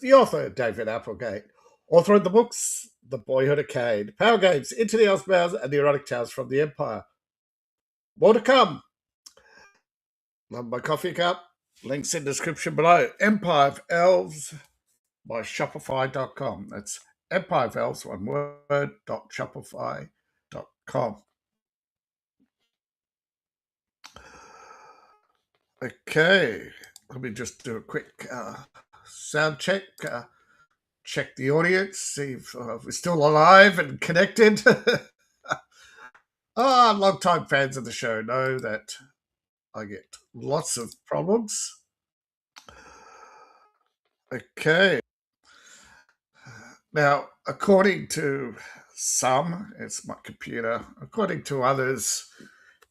the author, David Applegate, author of the books The Boyhood of Cade, Power Games, Into the Elfbows, and The Erotic Tales from the Empire. More to come. Love my coffee cup. Links in the description below. Empire of Elves by Shopify.com. That's Empire of Elves, one word, .shopify.com. Okay, let me just do a quick sound check. Check the audience, see if we're still alive and connected. Long-time fans of the show know that I get lots of problems. Okay. Now, according to some, it's my computer. According to others,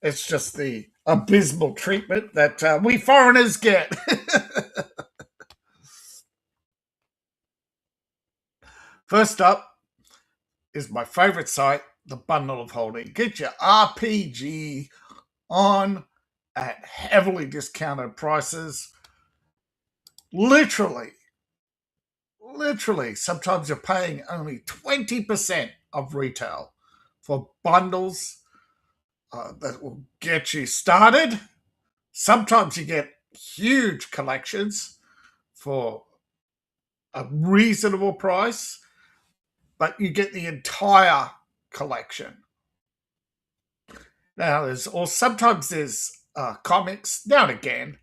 it's just the abysmal treatment that we foreigners get. First up is my favorite site, the Bundle of Holding. Get your RPG on at heavily discounted prices. Literally, sometimes you're paying only 20% of retail for bundles that will get you started. Sometimes you get huge collections for a reasonable price, but you get the entire collection. Now, sometimes there's comics, now and again,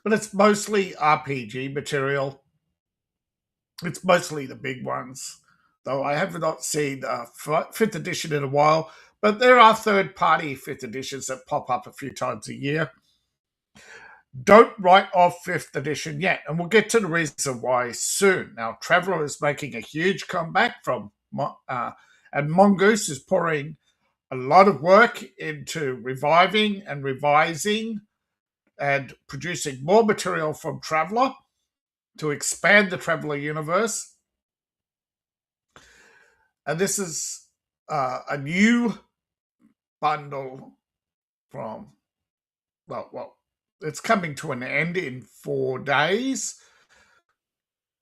but it's mostly RPG material. It's mostly the big ones, though I have not seen 5th edition in a while, but there are third-party 5th editions that pop up a few times a year. Don't write off 5th edition yet, and we'll get to the reason why soon. Now, Traveller is making a huge comeback and Mongoose is pouring a lot of work into reviving and revising and producing more material from Traveller to expand the Traveller universe. And this is a new bundle from, it's coming to an end in 4 days.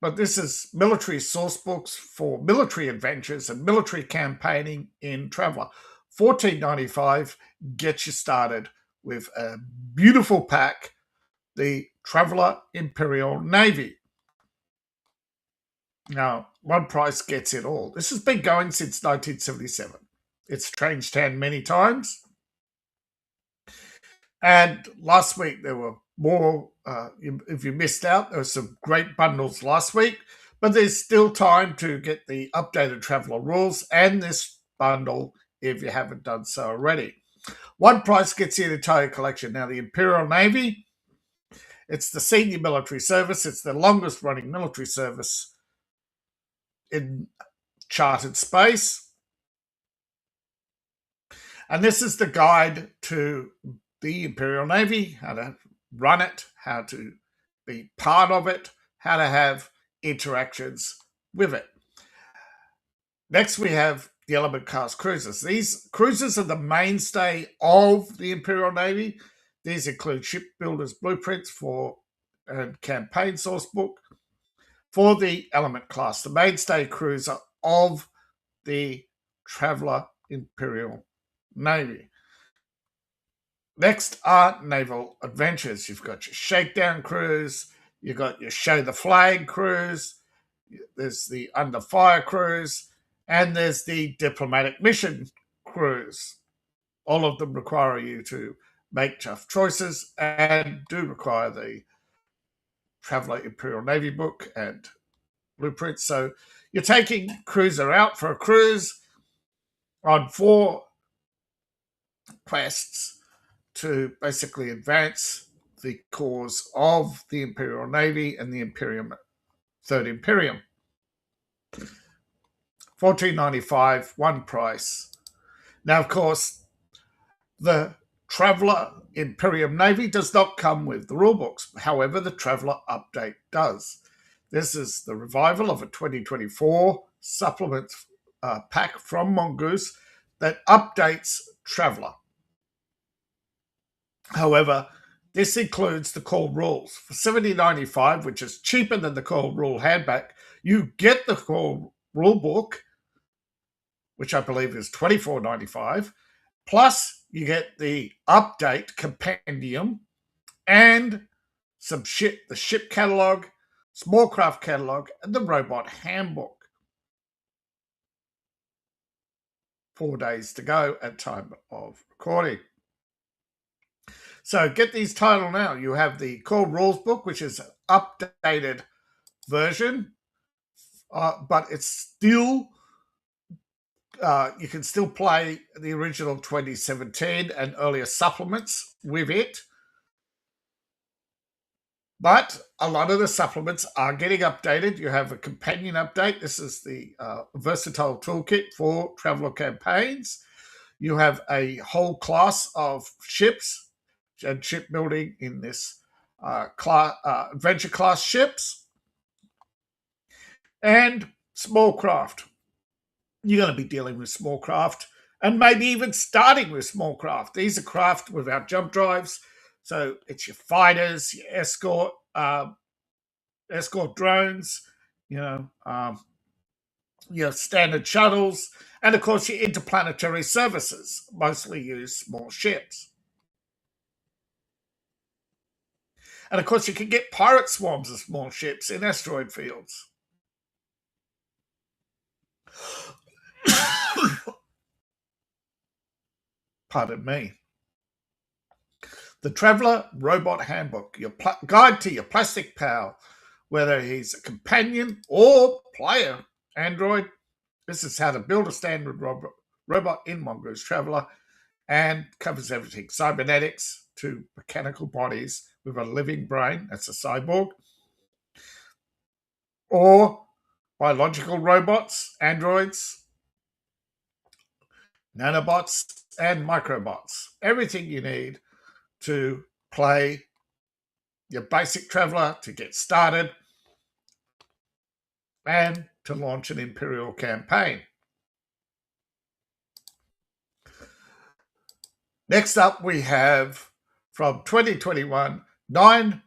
But this is military source books for military adventures and military campaigning in Traveller. $14.95 gets you started with a beautiful pack, the Traveller Imperial Navy. Now, one price gets it all. This has been going since 1977. It's changed hand many times. And last week there were more. If you missed out, there were some great bundles last week, but there's still time to get the updated Traveller rules and this bundle if you haven't done so already. One price gets you the entire collection. Now, the Imperial Navy, it's the senior military service. It's the longest running military service in charted space. And this is the guide to the Imperial Navy, how to run it, how to be part of it, how to have interactions with it. Next, we have the Element class cruisers. These cruisers are the mainstay of the Imperial Navy. These include shipbuilders' blueprints for a campaign source book for the Element class, the mainstay cruiser of the Traveller Imperial Navy. Next are naval adventures. You've got your shakedown cruise, you've got your show the flag cruise, there's the under fire cruise, and there's the diplomatic mission cruise. All of them require you to make tough choices and do require the Traveller Imperial Navy book and blueprints. So you're taking cruiser out for a cruise on 4 quests to basically advance the cause of the Imperial Navy and the Third Imperium. $14.95, one price. Now, of course, the Traveller Imperium Navy does not come with the rulebooks. However, the Traveller Update does. This is the revival of a 2024 supplement pack from Mongoose that updates Traveller. However, this includes the core rules. For $70.95, which is cheaper than the core rule handback, You get the core rulebook, which I believe is $24.95, plus you get the update compendium and some ship, the ship catalog, small craft catalog, and the robot handbook. 4 days to go at time of recording. So get these titles now. You have the core rules book, which is an updated version, but it's still you can still play the original 2017 and earlier supplements with it. But a lot of the supplements are getting updated. You have a companion update. This is the versatile toolkit for traveler campaigns. You have a whole class of ships and shipbuilding in this adventure class ships and small craft. You're going to be dealing with small craft and maybe even starting with small craft. These are craft without jump drives. So it's your fighters, your escort drones, your standard shuttles, and of course your interplanetary services mostly use small ships. And of course you can get pirate swarms of small ships in asteroid fields. Pardon me. The Traveler Robot Handbook, your guide to your plastic pal, whether he's a companion or player android. This is how to build a standard robot in Mongoose Traveler and covers everything. Cybernetics to mechanical bodies with a living brain, that's a cyborg, or biological robots, androids, nanobots, and microbots. Everything you need to play your basic Traveler, to get started, and to launch an Imperial campaign. Next up, we have from 2021, 9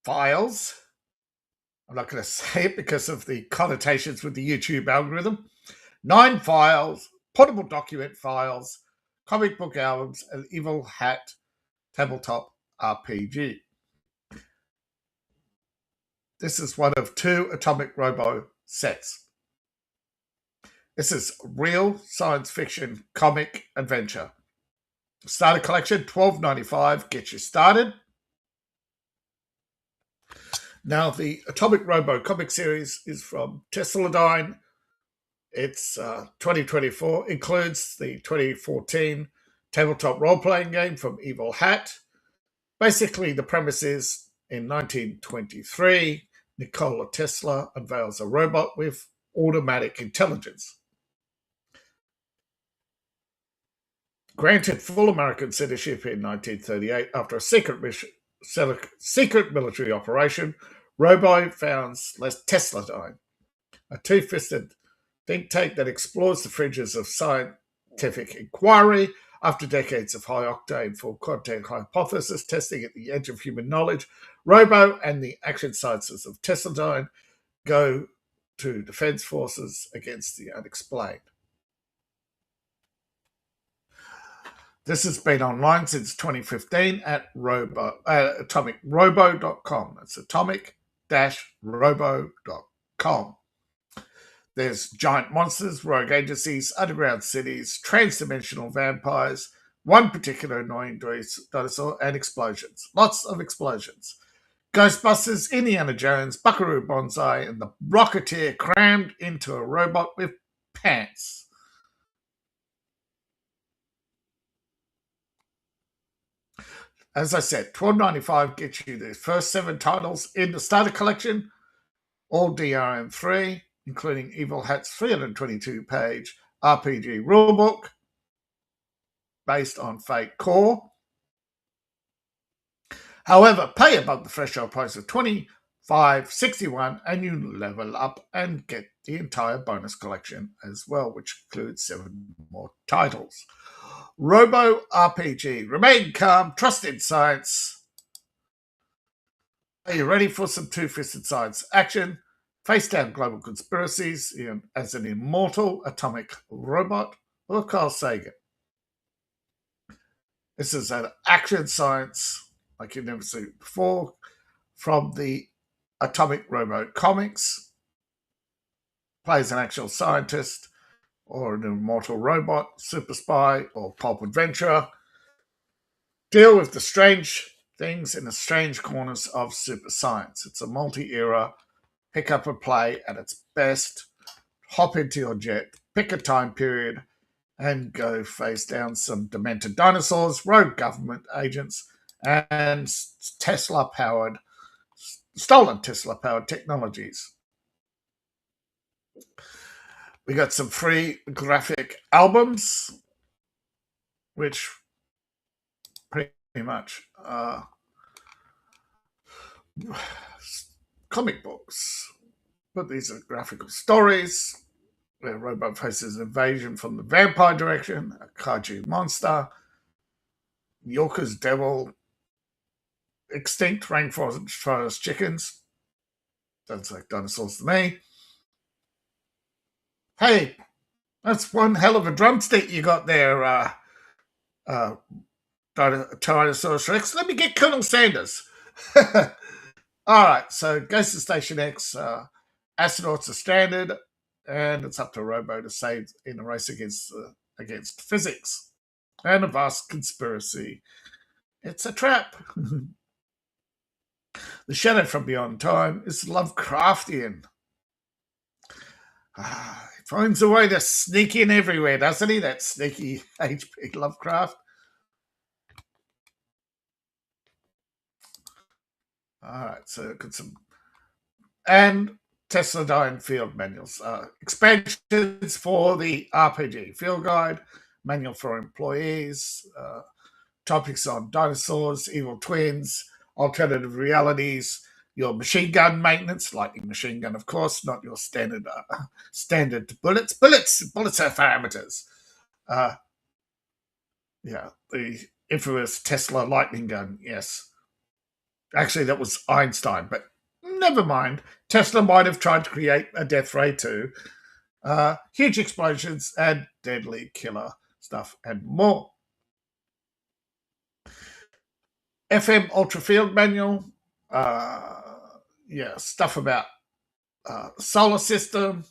files. I'm not going to say it because of the connotations with the YouTube algorithm. 9 files, portable document files, comic book albums, and Evil Hat Tabletop RPG. This is one of 2 Atomic Robo sets. This is real science fiction comic adventure. Starter collection, $12.95, get you started. Now, the Atomic Robo comic series is from Tesladine. It's 2024, includes the 2014 tabletop role-playing game from Evil Hat. Basically, the premise is, in 1923, Nikola Tesla unveils a robot with automatic intelligence. Granted full American citizenship in 1938 after a secret military operation, Robo founds Tesladine, a two-fisted think tank that explores the fringes of scientific inquiry. After decades of high-octane full-content hypothesis testing at the edge of human knowledge, Robo and the action sciences of Tesladine go to defense forces against the unexplained. This has been online since 2015 at atomicrobo.com. That's atomic-robo.com. There's giant monsters, rogue agencies, underground cities, trans-dimensional vampires, one particular annoying dinosaur, and explosions. Lots of explosions. Ghostbusters, Indiana Jones, Buckaroo Banzai, and the Rocketeer crammed into a robot with pants. As I said, $12.95 gets you the first 7 titles in the starter collection, all DRM-free, including Evil Hat's 322-page RPG rulebook based on Fate Core. However, pay above the threshold price of $25.61 and you level up and get the entire bonus collection as well, which includes 7 more titles. Robo RPG. Remain calm, trust in science. Are you ready for some two-fisted science action? Face down global conspiracies as an immortal atomic robot or Carl Sagan. This is an action science like you've never seen before from the Atomic Robot comics. Plays an actual scientist or an immortal robot, super spy, or pulp adventurer. Deal with the strange things in the strange corners of super science. It's a multi-era pick up a play at its best, hop into your jet, pick a time period, and go face down some demented dinosaurs, rogue government agents, and stolen Tesla-powered technologies. We got some free graphic albums, which pretty much comic books, but these are graphical stories where a robot faces an invasion from the vampire direction, a kaiju monster, Yorker's devil, extinct rainforest chickens. Sounds like dinosaurs to me. Hey, that's one hell of a drumstick you got there, Tyrannosaurus Rex. Let me get Colonel Sanders. All right, so goes to Station X. Astronauts are stranded, and it's up to Robo to save in a race against physics and a vast conspiracy. It's a trap. The shadow from beyond time is Lovecraftian. He finds a way to sneak in everywhere, doesn't he? That sneaky H.P. Lovecraft. All right, so got some and Tesla field manuals, expansions for the RPG field guide, manual for employees, topics on dinosaurs, evil twins, alternative realities, your machine gun maintenance, lightning machine gun, of course, not your standard bullets. Bullets have parameters. The infamous Tesla lightning gun, yes. Actually, that was Einstein, but never mind. Tesla might have tried to create a death ray too. Huge explosions and deadly killer stuff and more. FM Ultra Field Manual. Stuff about solar system.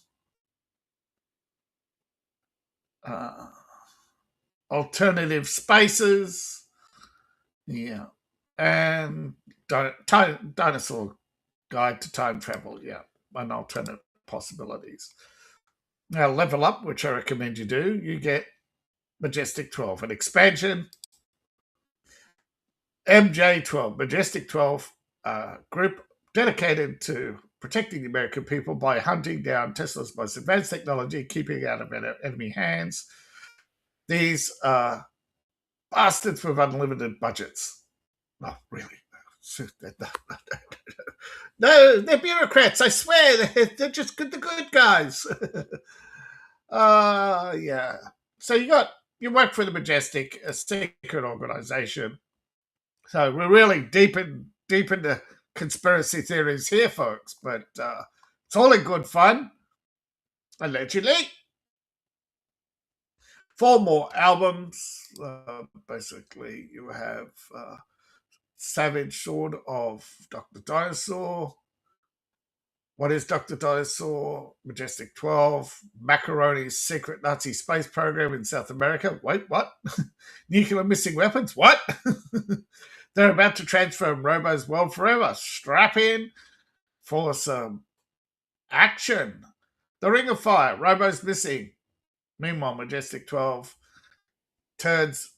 Alternative spaces. Yeah. And dinosaur guide to time travel, and alternate possibilities. Now, level up, which I recommend you do, you get Majestic 12, an expansion. MJ12, Majestic 12, group dedicated to protecting the American people by hunting down Tesla's most advanced technology, keeping it out of enemy hands. These bastards with unlimited budgets. Oh, really? No, they're bureaucrats, I swear. They're just the good guys. So you work for the Majestic, a secret organization. So we're really deep into conspiracy theories here, folks. But it's all in good fun, allegedly. 4 more albums. Basically, you have Savage Sword of Dr. Dinosaur. What is Dr. Dinosaur? Majestic 12. Macaroni's secret Nazi space program in South America. Wait, what? Nuclear missing weapons? What? They're about to transform Robo's world forever. Strap in for some action. The Ring of Fire. Robo's missing. Meanwhile, Majestic 12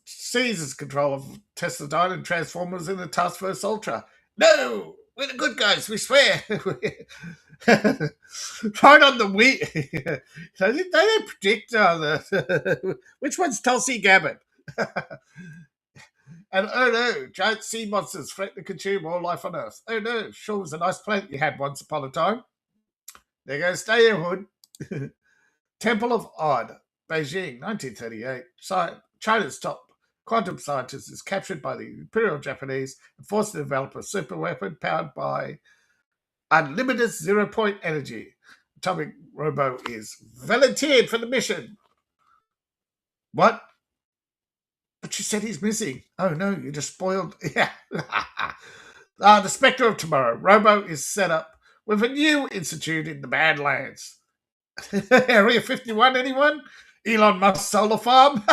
seizes control of Tesla Dyne and Transformers in the Task Force Ultra. No! We're the good guys, we swear. Right on the wheel. They don't predict which one's Tulsi Gabbard? And oh no, giant sea monsters threaten to consume all life on Earth. Oh no, sure was a nice planet you had once upon a time. There goes, stay here, Hood. Temple of Odd, Beijing, 1938. China's top quantum scientist is captured by the Imperial Japanese and forced to develop a super weapon powered by unlimited zero-point energy. Atomic Robo is volunteered for the mission. What? But you said he's missing. Oh no, you just spoiled. Yeah. The Spectre of Tomorrow. Robo is set up with a new institute in the Badlands. Area 51, anyone? Elon Musk solar farm?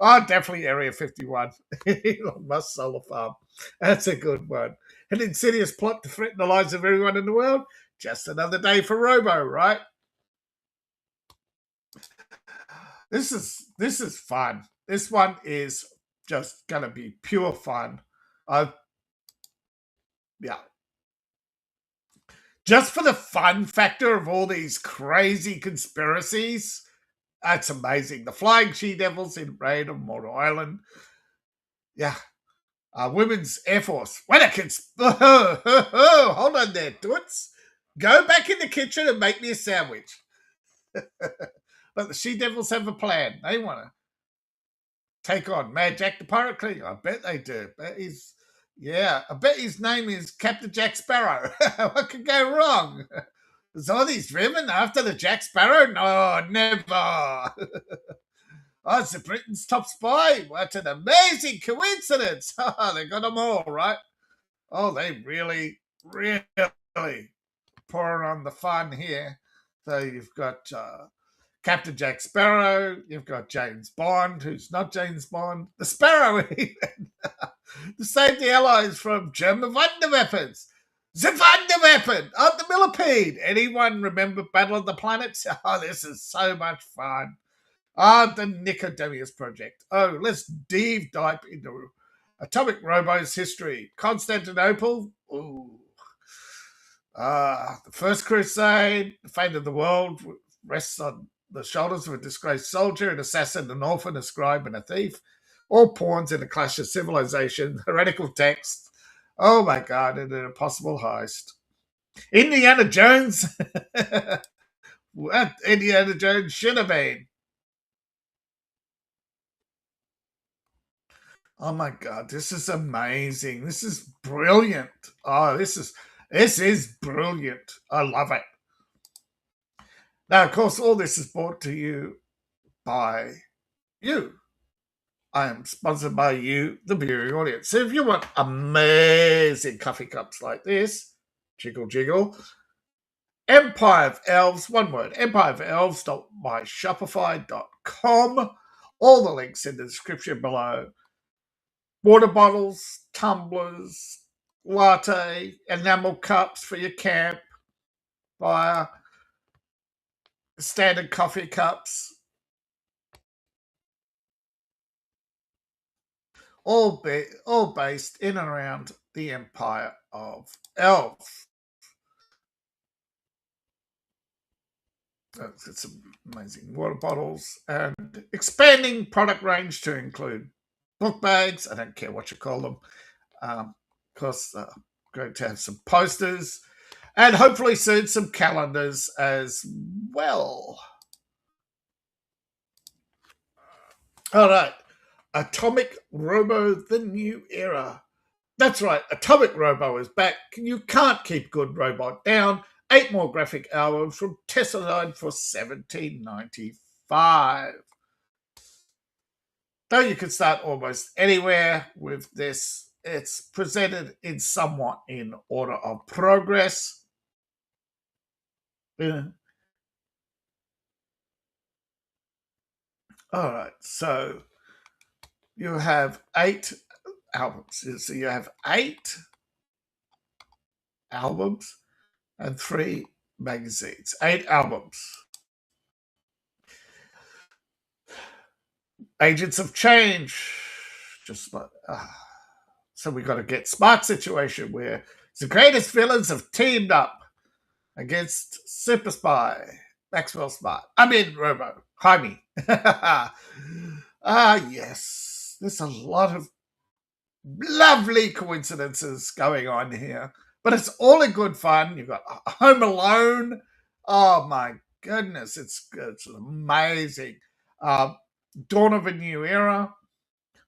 Oh, definitely Area 51. Elon Musk solar farm. That's a good one. An insidious plot to threaten the lives of everyone in the world? Just another day for Robo, right? This is fun. This one is just gonna be pure fun. Yeah. Just for the fun factor of all these crazy conspiracies, that's amazing. The Flying She-Devils in Raid on Mortal Island. Yeah. Women's Air Force. What a hold on there, Toots. Go back in the kitchen and make me a sandwich. But the She-Devils have a plan. They want to take on Mad Jack the Pirate King. I bet they do. I bet his name is Captain Jack Sparrow. What could go wrong? Is all these driven after the Jack Sparrow? No, never. Oh, it's the Britain's top spy. What an amazing coincidence. They got them all, right? Oh, they really, really pouring on the fun here. So you've got Captain Jack Sparrow. You've got James Bond, who's not James Bond. The Sparrow, even. To save the Allies from German Wunderweapons. The Wunderweapon on the millipede. Anyone remember Battle of the Planets? Oh, this is so much fun. The Nicodemus Project. Oh, let's deep dive into Atomic Robo's history. Constantinople. Ooh. The First Crusade. The fate of the world rests on the shoulders of a disgraced soldier, an assassin, an orphan, a scribe, and a thief. All pawns in a clash of civilization, heretical text. Oh my God, and an impossible heist. Indiana Jones. What Indiana Jones should have been. Oh my God, this is amazing. This is brilliant. Oh, this is brilliant. I love it. Now, of course, all this is brought to you by you. I am sponsored by you, the viewing audience. So if you want amazing coffee cups like this, jiggle, jiggle, Empire of Elves, one word, empireofelves.myshopify.com. All the links in the description below. Water bottles, tumblers, latte, enamel cups for your camp, fire, standard coffee cups, all based in and around the Empire of Elves. It's some amazing water bottles and expanding product range to include book bags. I don't care what you call them. Of course, great to have some posters and hopefully soon some calendars as well. All right. Atomic Robo, the new era. That's right. Atomic Robo is back. You can't keep good robot down. 8 more graphic albums from Tessalline for $17.95. Though you can start almost anywhere with this, it's presented in somewhat in order of progress. All right, so you have 8 albums. So you have 8 albums and 3 magazines. 8 albums. Agents of Change. Just like so we got to get Smart Situation where the greatest villains have teamed up against Super Spy, Maxwell Smart. I mean Robo. Jaime. Yes. There's a lot of lovely coincidences going on here. But it's all in good fun. You've got Home Alone. Oh my goodness, it's amazing. Dawn of a New Era.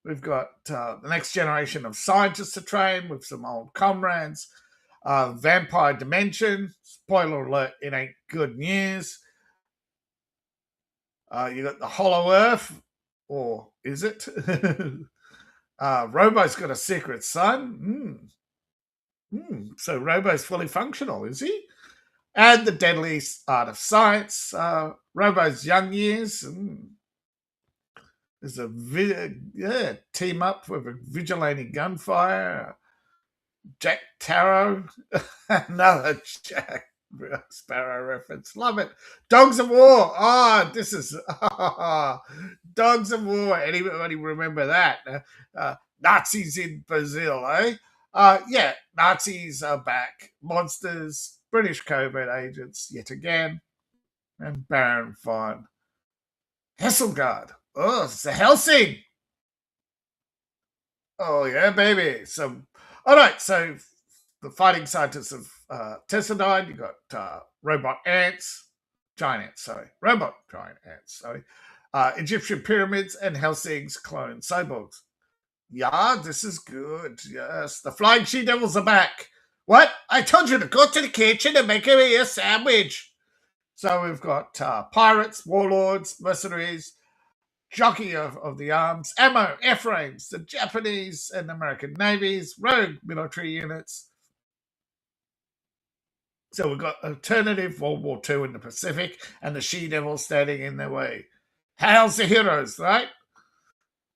We've got the next generation of scientists to train with some old comrades. Vampire Dimension. Spoiler alert, it ain't good news. You got the Hollow Earth, or is it? Robo's got a secret son. So Robo's fully functional, is he? And the Deadly Art of Science. Robo's young years. There's a team up with a vigilante gunfire. Jack Tarrow, another Jack Sparrow reference. Love it. Dogs of War. This is Dogs of War. Anybody remember that? Nazis in Brazil, eh? Yeah, Nazis are back. Monsters, British covert agents, yet again, and Baron von Hesselgard. Oh, it's a Helsing. Oh yeah, baby. All right. So the fighting scientists of Tessadine. You got robot ants, giant ants. Sorry, robot giant ants. Sorry, Egyptian pyramids and Helsing's clone cyborgs. Yeah, this is good. Yes, the flying she devils are back. What? I told you to go to the kitchen and make me a sandwich. So we've got pirates, warlords, mercenaries, jockey of the arms, ammo, airframes, the Japanese and American navies, rogue military units. So we've got alternative World War II in the Pacific and the she-devil standing in their way. Hails the heroes, right?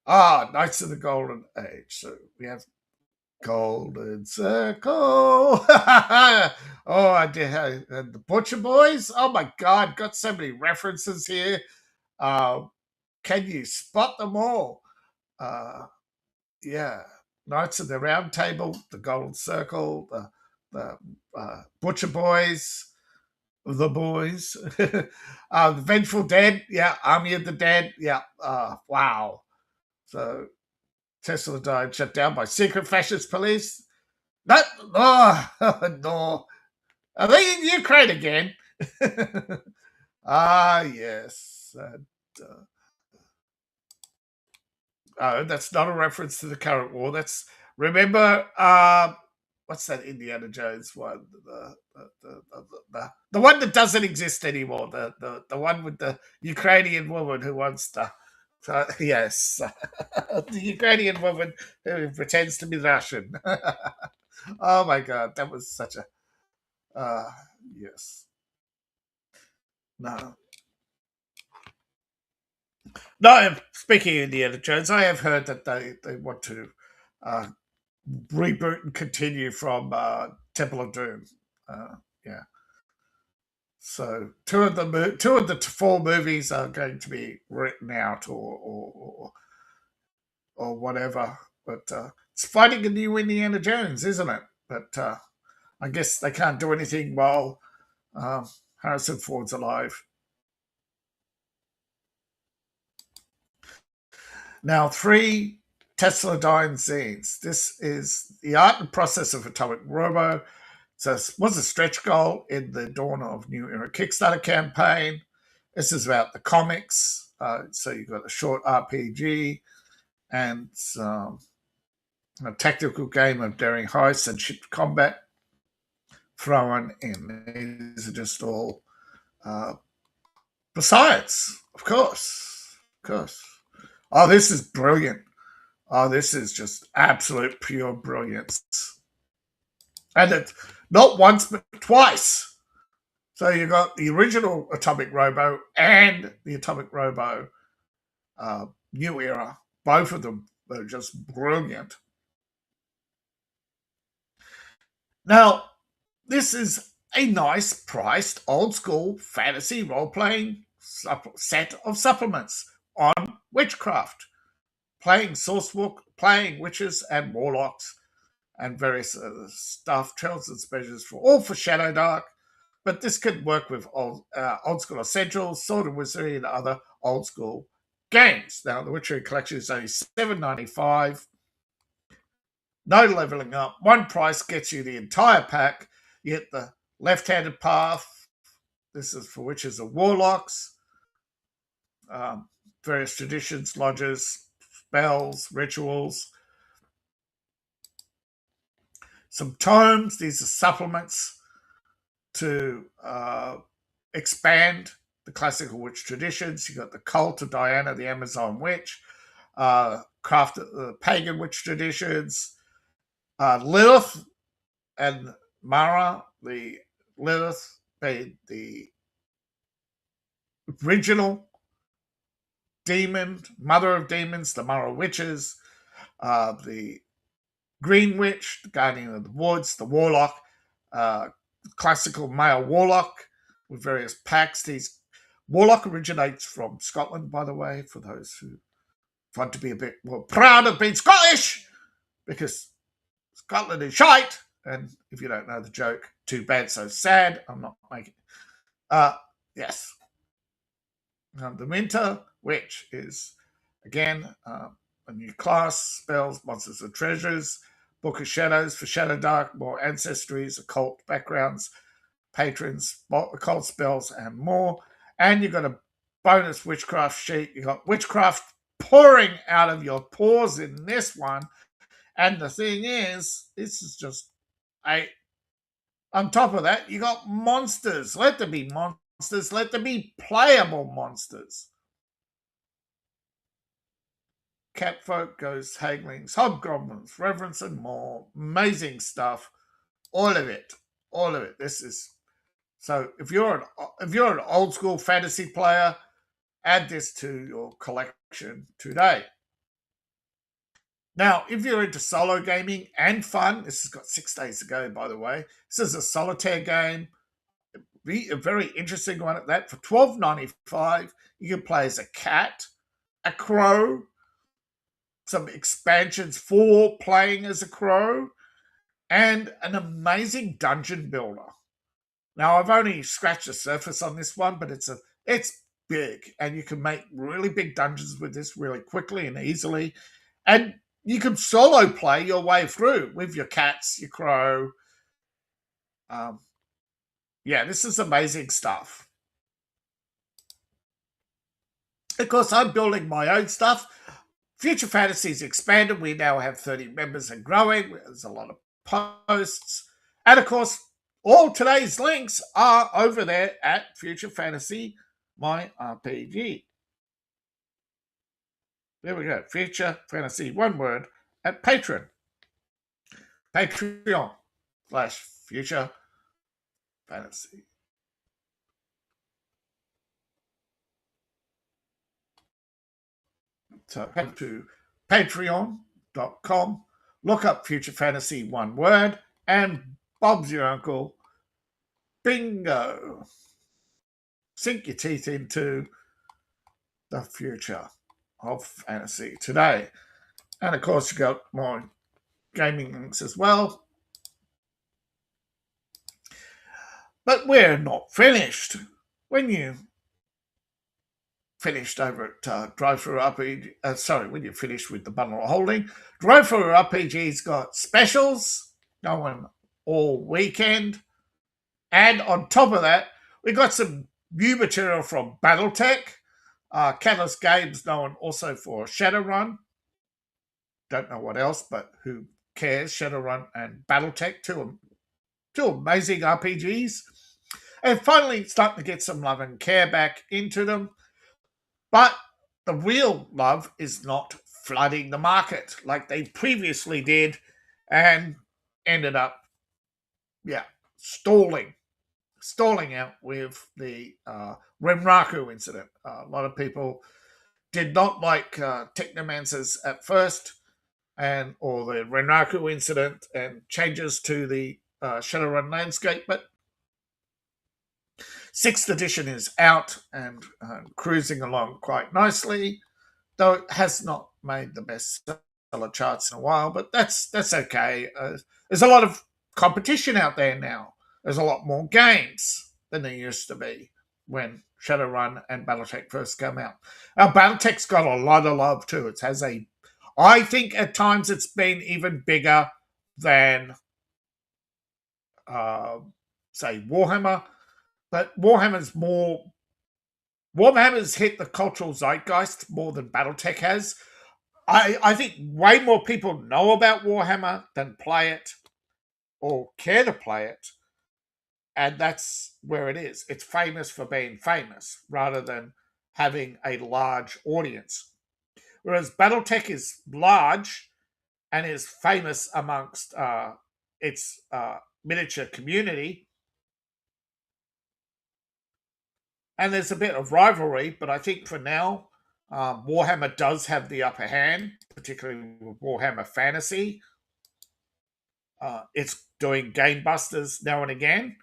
Knights of the Golden Age. So we have Golden Circle. I did. And the Butcher Boys. Oh my God, got so many references here. Can you spot them all? Yeah. Knights of the Round Table, the Golden Circle, the Butcher Boys, the boys, the Vengeful Dead, yeah, Army of the Dead, yeah, wow. So Tesla died shut down by secret fascist police. No, no. Are they in Ukraine again? Yes. That's not a reference to the current war. That's remember. What's that Indiana Jones one? The one that doesn't exist anymore. The one with the Ukrainian woman who wants to. Yes, the Ukrainian woman who pretends to be Russian. Oh my God, that was such a. Yes. No. No, speaking of Indiana Jones, I have heard that they want to reboot and continue from Temple of Doom. Yeah. So two of the four movies are going to be written out or whatever. But it's fighting a new Indiana Jones, isn't it? But I guess they can't do anything while Harrison Ford's alive. Now, 3 Tesladine scenes. This is the art and process of Atomic Robo. So it was a stretch goal in the Dawn of New Era Kickstarter campaign. This is about the comics. So you've got a short RPG and a tactical game of daring heists and ship combat thrown in. These are just all besides, of course. Oh, this is brilliant. Oh, this is just absolute pure brilliance. And it's not once, but twice. So you got the original Atomic Robo and the Atomic Robo New Era. Both of them are just brilliant. Now, this is a nice priced old school fantasy role-playing set of supplements on witchcraft, playing sourcebook, playing witches and warlocks, and various stuff, trails and specials for Shadow Dark. But this could work with old school essentials, Sword and Wizardry, and other old school games. Now, the Witchery collection is only $7.95. No leveling up. One price gets you the entire pack. You get the left-handed path. This is for witches and warlocks. Various traditions, lodges, spells, rituals, some tomes. These are supplements to expand the classical witch traditions. You got the cult of Diana, the Amazon witch, craft the pagan witch traditions, Lilith and Mara, the Lilith, the original demon, mother of demons, the Mara witches, the Green Witch, the Guardian of the Woods, the Warlock, classical male Warlock with various packs. Warlock originates from Scotland, by the way, for those who want to be a bit more proud of being Scottish, because Scotland is shite. And if you don't know the joke, too bad, so sad. I'm not making it. Yes. The Winter Witch is, again, a new class, spells, monsters and treasures, Book of Shadows for Shadow Dark, more ancestries, occult backgrounds, patrons, occult spells, and more. And you've got a bonus witchcraft sheet. You've got witchcraft pouring out of your pores in this one. And the thing is, this is just on top of that, you got monsters. Let there be monsters. Let there be playable monsters. Catfolk, ghosts, haglings, hobgoblins, reverends, and more. Amazing stuff. All of it. All of it. This is so. If you're an old school fantasy player, add this to your collection today. Now, if you're into solo gaming and fun, this has got 6 days to go, by the way. This is a solitaire game. A very interesting one at that. For $12.95, you can play as a cat, a crow, some expansions for playing as a crow, and an amazing dungeon builder. Now, I've only scratched the surface on this one, but it's big, and you can make really big dungeons with this really quickly and easily. And you can solo play your way through with your cats, your crow. Yeah, this is amazing stuff. Of course, I'm building my own stuff. Future Fantasy's expanded. We now have 30 members and growing. There's a lot of posts. And of course, all today's links are over there at Future Fantasy, my RPG. There we go. Future Fantasy, one word, at Patreon. Patreon/Future Fantasy. So head to patreon.com, look up Future Fantasy, one word, and Bob's your uncle. Bingo. Sink your teeth into the future of fantasy today. And of course, you got more gaming links as well. But we're not finished. When you finished over at RPG, when you finished with the bundle of holding, Drive-Thru RPG's got specials going all weekend. And on top of that, we got some new material from BattleTech. Catalyst Games, known also for Shadowrun. Don't know what else, but who cares? Shadowrun and BattleTech, two amazing RPGs. And finally, starting to get some love and care back into them. But the real love is not flooding the market like they previously did and ended up, stalling out with the Renraku incident. A lot of people did not like Technomancers at first, or the Renraku incident and changes to the Shadowrun landscape, but 6th edition is out and cruising along quite nicely, though it has not made the bestseller charts in a while, but that's okay. There's a lot of competition out there now. There's a lot more games than there used to be when Shadowrun and BattleTech first came out. Now, BattleTech's got a lot of love too. It has I think at times it's been even bigger than, say, Warhammer. But Warhammer's hit the cultural zeitgeist more than BattleTech has. I think way more people know about Warhammer than play it or care to play it, and that's where it is. It's famous for being famous rather than having a large audience. Whereas BattleTech is large and is famous amongst its miniature community, and there's a bit of rivalry, but I think for now, Warhammer does have the upper hand, particularly with Warhammer Fantasy. It's doing game busters now and again.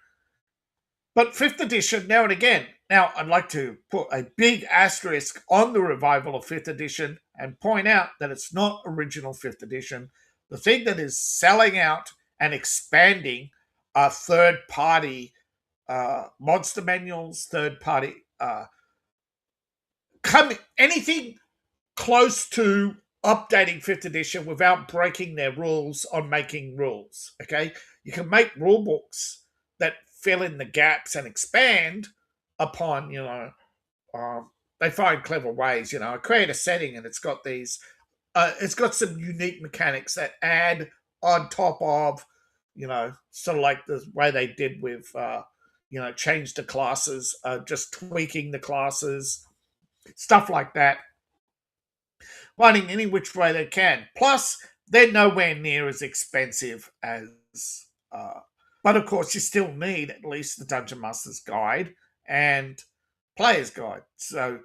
But 5th edition, now and again. Now, I'd like to put a big asterisk on the revival of 5th edition and point out that it's not original 5th edition. The thing that is selling out and expanding are third-party monster manuals, third-party anything close to updating 5th edition without breaking their rules on making rules. Okay, you can make rule books that fill in the gaps and expand upon, they find clever ways. I create a setting and it's got these, it's got some unique mechanics that add on top of, sort of like the way they did with, change the classes, just tweaking the classes, stuff like that. Finding any which way they can. Plus, they're nowhere near as expensive as, but of course, you still need at least the Dungeon Master's Guide and Player's Guide. So,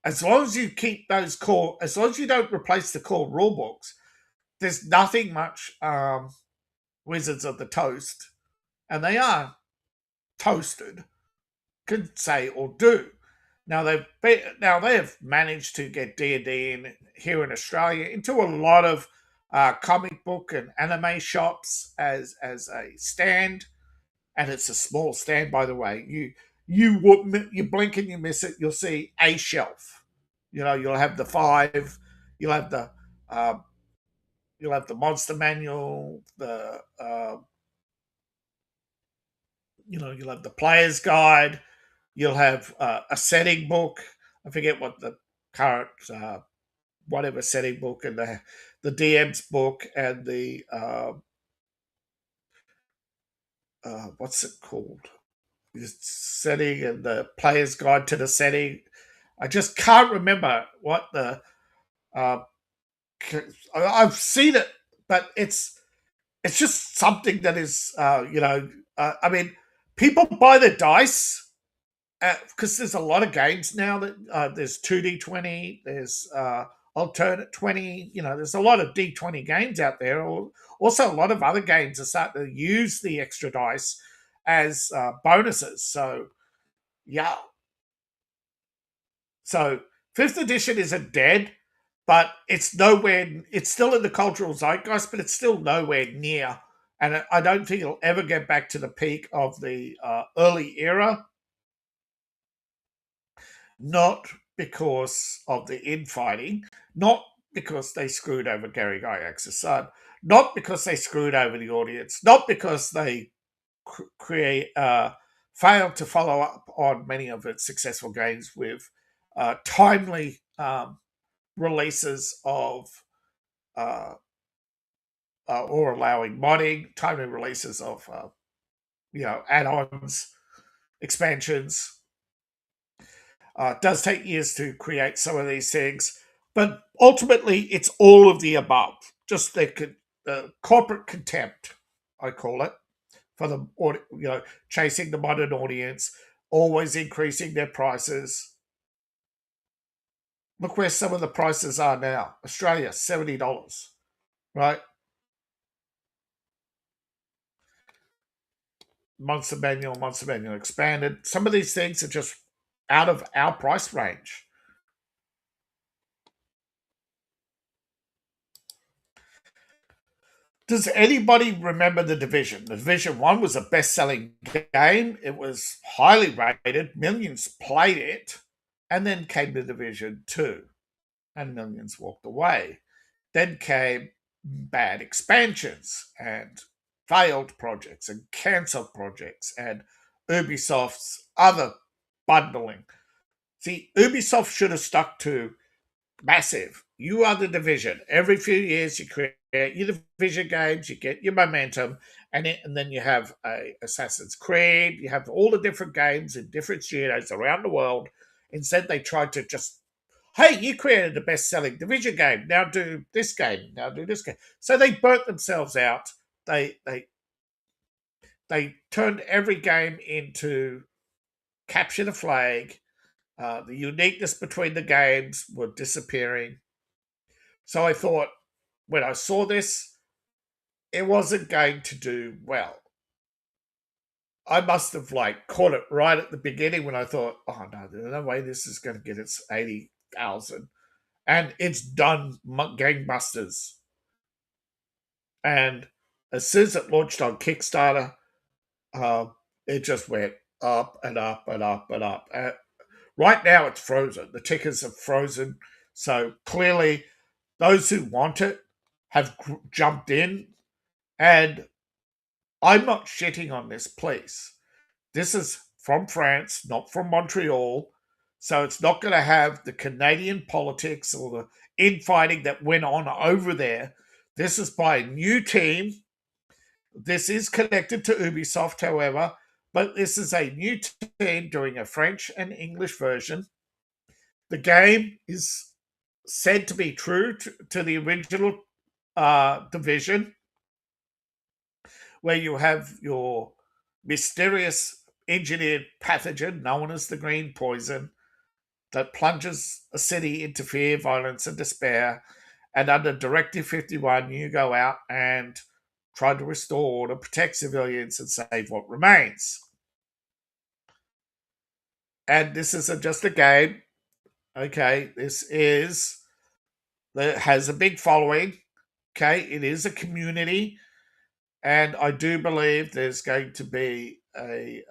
as long as you keep those core, as long as you don't replace the core rule books, there's nothing much Wizards of the Toast, and they are toasted, could say or do. Now they have managed to get D&D in here in Australia into a lot of comic book and anime shops as a stand, and it's a small stand, by the way. You blink and you miss it, you'll see a shelf. You'll have the 5, you'll have the monster manual, you'll have the player's guide. You'll have a setting book. I forget what the current whatever setting book, and the DM's book, and the what's it called? The setting and the player's guide to the setting. I just can't remember what the. I've seen it, but it's just something that is I mean, people buy the dice. Because there's a lot of games now that there's 2D20, there's alternate 20, there's a lot of D20 games out there. Also, a lot of other games are starting to use the extra dice as bonuses. So, yeah. So, 5th edition isn't dead, but it's still in the cultural zeitgeist, but it's still nowhere near. And I don't think it'll ever get back to the peak of the early era. Not because of the infighting, not because they screwed over Gary Gygax's son, not because they screwed over the audience, not because they failed to follow up on many of its successful games with timely releases of or allowing modding, timely releases of add-ons, expansions. It does take years to create some of these things, but ultimately it's all of the above. Just the corporate contempt, I call it, for the chasing the modern audience, always increasing their prices. Look where some of the prices are now. Australia, $70, right? Monster Manual Expanded. Some of these things are just out of our price range. Does anybody remember The Division? The Division 1 was a best-selling game. It was highly rated. Millions played it. And then came The Division 2. And millions walked away. Then came bad expansions and failed projects and cancelled projects and Ubisoft's other bundling. See, Ubisoft should have stuck to Massive, you are the division. Every few years, you create your division games, you get your momentum, and then you have a Assassin's Creed. You have all the different games in different studios around the world. Instead, they tried to just, hey, you created the best-selling division game. Now do this game. Now do this game. So they burnt themselves out. They turned every game into capture the flag. The uniqueness between the games were disappearing. So I thought, when I saw this, it wasn't going to do well. I must have caught it right at the beginning when I thought, oh no, there's no way this is going to get its 80,000, and it's done gangbusters. And as soon as it launched on Kickstarter, it just went up and up and up and up. Right now, it's frozen. The tickers have frozen. So clearly, those who want it have jumped in. And I'm not shitting on this, please. This is from France, not from Montreal. So it's not going to have the Canadian politics or the infighting that went on over there. This is by a new team. This is connected to Ubisoft, however, but this is a new team doing a French and English version. The game is said to be true to the original division, where you have your mysterious engineered pathogen known as the green poison that plunges a city into fear, violence, and despair. And under Directive 51, you go out and try to restore order, protect civilians, and save what remains. And this isn't just a game. Okay, it has a big following. Okay, it is a community. And I do believe there's going to be a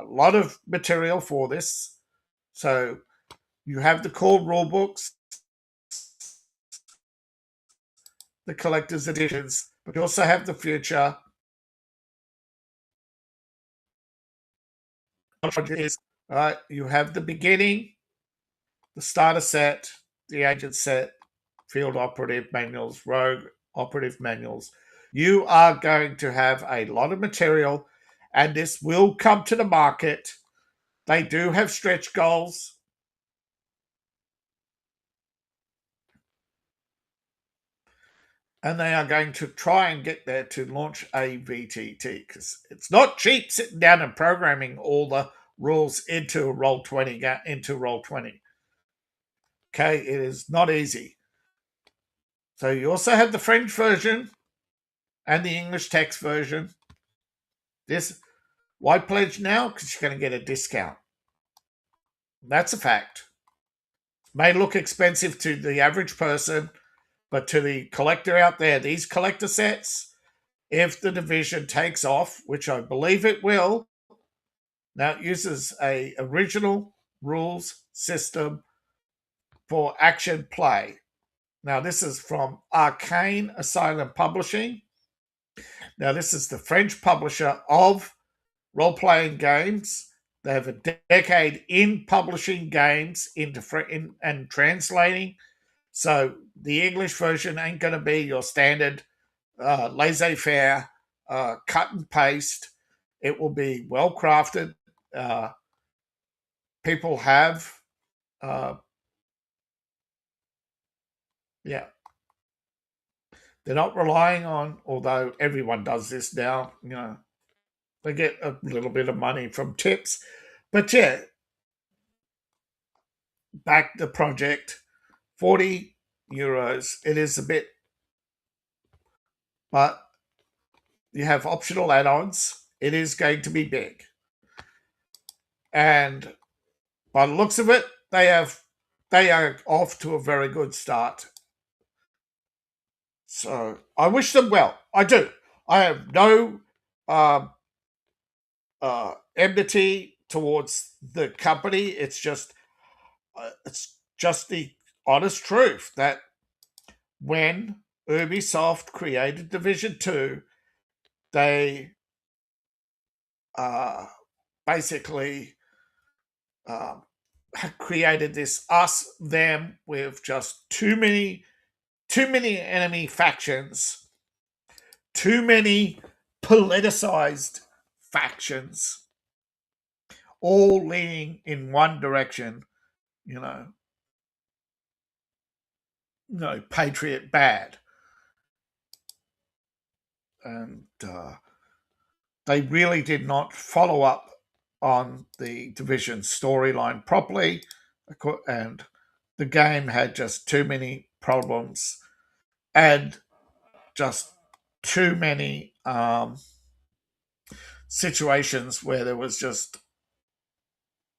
lot of material for this. So you have the core rule books, the collector's editions, but you also have the future. You have the beginning, the starter set, the agent set, field operative manuals, rogue operative manuals. You are going to have a lot of material, and this will come to the market. They do have stretch goals. And they are going to try and get there to launch a VTT, because it's not cheap sitting down and programming all the rules into Roll20. Okay, it is not easy. So you also have the French version and the English text version. Why pledge now? Because you're going to get a discount. That's a fact. It may look expensive to the average person, but to the collector out there, these collector sets, if the division takes off, which I believe it will, now it uses a original rules system for action play. Now this is from Arcane Asylum Publishing. Now this is the French publisher of role-playing games. They have a decade in publishing games and translating. So the English version ain't going to be your standard laissez-faire cut and paste. It will be well crafted. People have, they're not relying on, although everyone does this now, they get a little bit of money from tips. But yeah, back the project, €40. It is a bit, but you have optional add-ons. It is going to be big. And by the looks of it, they are off to a very good start. So I wish them well. I do. I have no enmity towards the company. It's just the honest truth that when Ubisoft created Division 2, they basically created this us-them with just too many too many enemy factions, too many politicized factions, all leaning in one direction, you know, patriot bad. And they really did not follow up on the Division storyline properly, and the game had just too many problems and just too many situations where there was just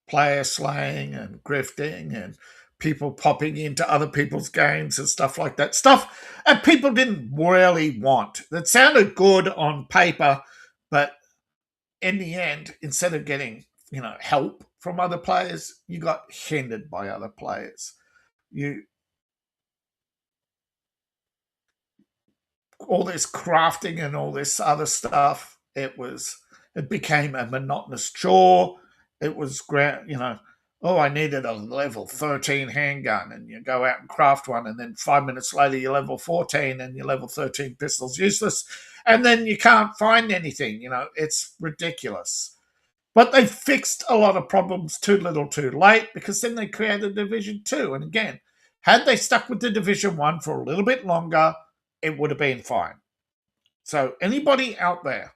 player slaying and grifting and people popping into other people's games and stuff like that. Stuff and people didn't really want. That sounded good on paper, but in the end, instead of getting, help from other players, you got hindered by other players. All this crafting and all this other stuff, it became a monotonous chore. It was I needed a level 13 handgun, and you go out and craft one, and then 5 minutes later you're level 14 and your level 13 pistol's useless, and then you can't find anything. It's ridiculous. But they fixed a lot of problems too little too late, because then they created Division 2. And again, had they stuck with the Division 1 for a little bit longer, it would have been fine. So anybody out there,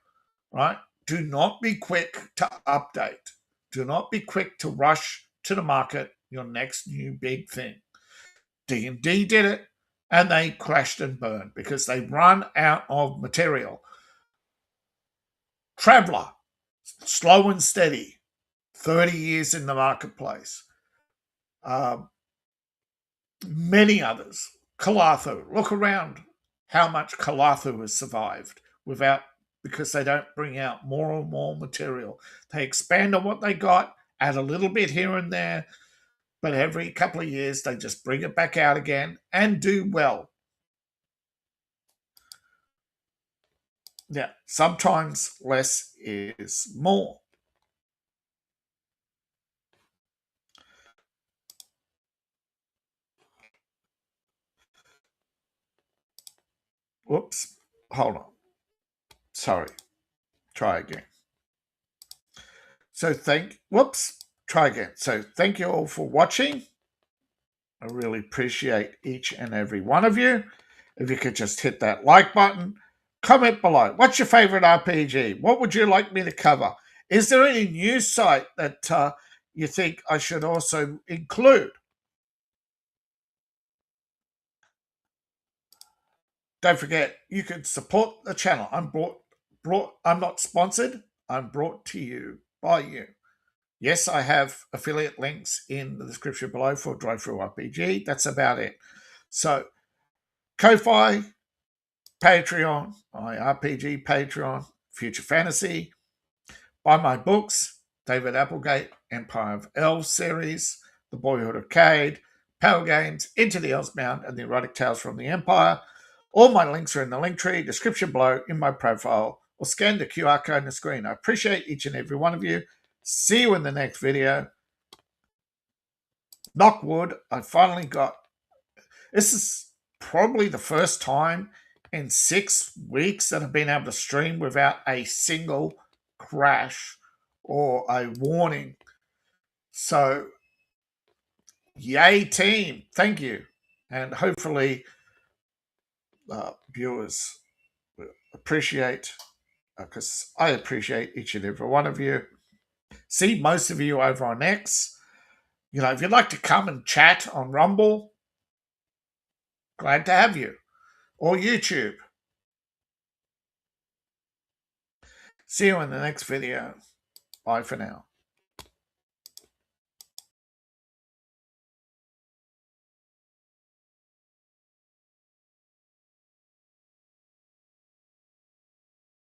right, do not be quick to update. Do not be quick to rush to the market your next new big thing. D&D did it, and they crashed and burned because they run out of material. Traveller, slow and steady, 30 years in the marketplace. Many others. Kalathu, look around how much Kalathu has survived because they don't bring out more and more material. They expand on what they got, add a little bit here and there, but every couple of years they just bring it back out again and do well. Yeah, sometimes less is more. Whoops, hold on. Sorry, try again. Try again. So thank you all for watching. I really appreciate each and every one of you. If you could just hit that like button, comment below. What's your favorite RPG? What would you like me to cover? Is there any news site that you think I should also include? Don't forget, you can support the channel. I'm not sponsored. I'm brought to you by you. Yes, I have affiliate links in the description below for DriveThruRPG. That's about it. So, Ko-Fi, Patreon, my RPG Patreon, Future Fantasy, buy my books, David Applegate, Empire of Elves series, The Boyhood of Cade, Power Games, Into the Elsbound, and the Erotic Tales from the Empire. All my links are in the link tree, description below, in my profile, or scan the QR code on the screen. I appreciate each and every one of you. See you in the next video. Knock wood, I finally got... This is probably the first time in 6 weeks that I've been able to stream without a single crash or a warning. So, yay team, thank you. And hopefully viewers appreciate, because I appreciate each and every one of you. See most of you over on X. If you'd like to come and chat on Rumble, glad to have you. Or YouTube. See you in the next video. Bye for now.